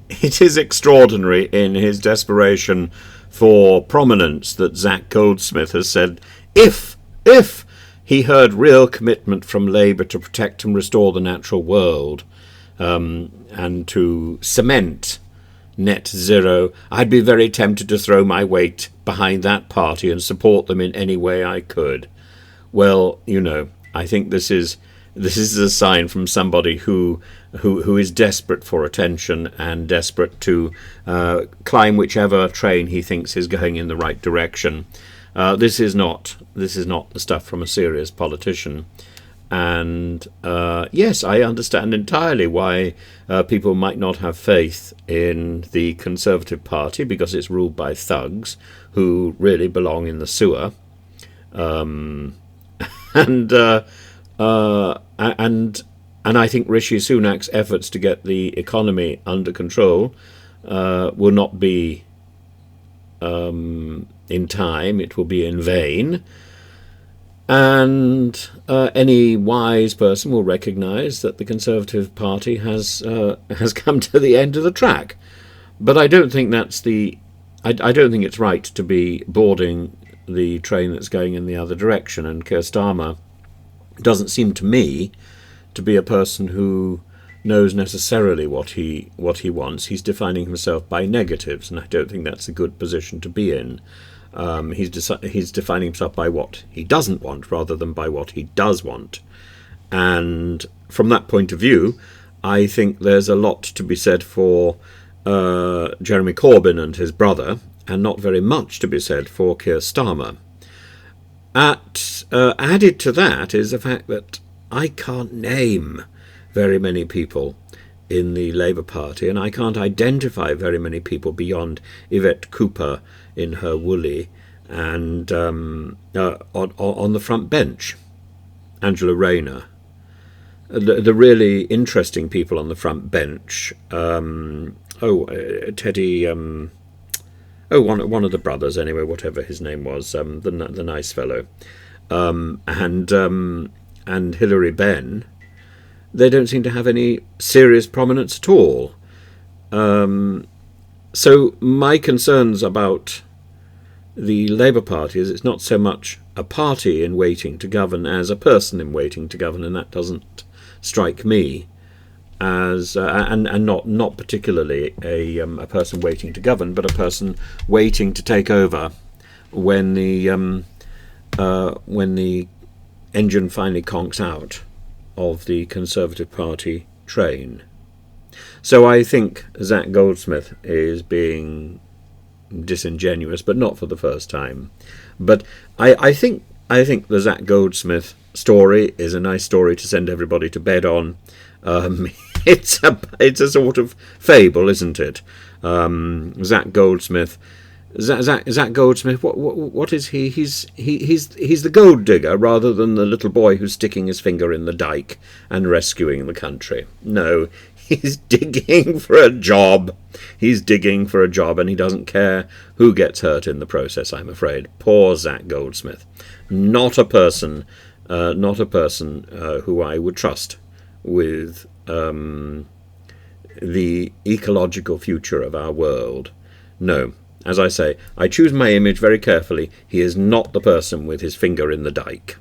it is extraordinary in his desperation for prominence that Zac Goldsmith has said, if he heard real commitment from Labour to protect and restore the natural world, and to cement net zero, I'd be very tempted to throw my weight behind that party and support them in any way I could. Well, I think this is a sign from somebody who is desperate for attention and desperate to climb whichever train he thinks is going in the right direction. This is not the stuff from a serious politician. And yes, I understand entirely why people might not have faith in the Conservative Party, because it's ruled by thugs who really belong in the sewer. And I think Rishi Sunak's efforts to get the economy under control will not be in time. It will be in vain. And any wise person will recognise that the Conservative Party has come to the end of the track. But I don't think I don't think it's right to be boarding the train that's going in the other direction. And Keir Starmer doesn't seem to me to be a person who knows necessarily what he wants. He's defining himself by negatives, and I don't think that's a good position to be in. He's defining himself by what he doesn't want rather than by what he does want. And from that point of view, I think there's a lot to be said for Jeremy Corbyn and his brother, and not very much to be said for Keir Starmer. Added to that is the fact that I can't name very many people in the Labour Party, and I can't identify very many people beyond Yvette Cooper in her woolly and on the front bench. Angela Rayner. The really interesting people on the front bench, Teddy, one of the brothers anyway, whatever his name was, the nice fellow, and Hilary Benn. They don't seem to have any serious prominence at all. So my concerns about the Labour Party is it's not so much a party in waiting to govern as a person in waiting to govern, and that doesn't strike me as and not particularly a person waiting to govern, but a person waiting to take over when the engine finally conks out of the Conservative Party train. So I think Zac Goldsmith is being disingenuous, but not for the first time. But I think the Zac Goldsmith story is a nice story to send everybody to bed on. It's a sort of fable, isn't it? Zac Goldsmith. Zac Goldsmith. What is he? He's the gold digger rather than the little boy who's sticking his finger in the dyke and rescuing the country. No, he's digging for a job. He's digging for a job, and he doesn't care who gets hurt in the process, I'm afraid. Poor Zac Goldsmith. Not a person who I would trust with the ecological future of our world. No. As I say, I choose my image very carefully. He is not the person with his finger in the dyke.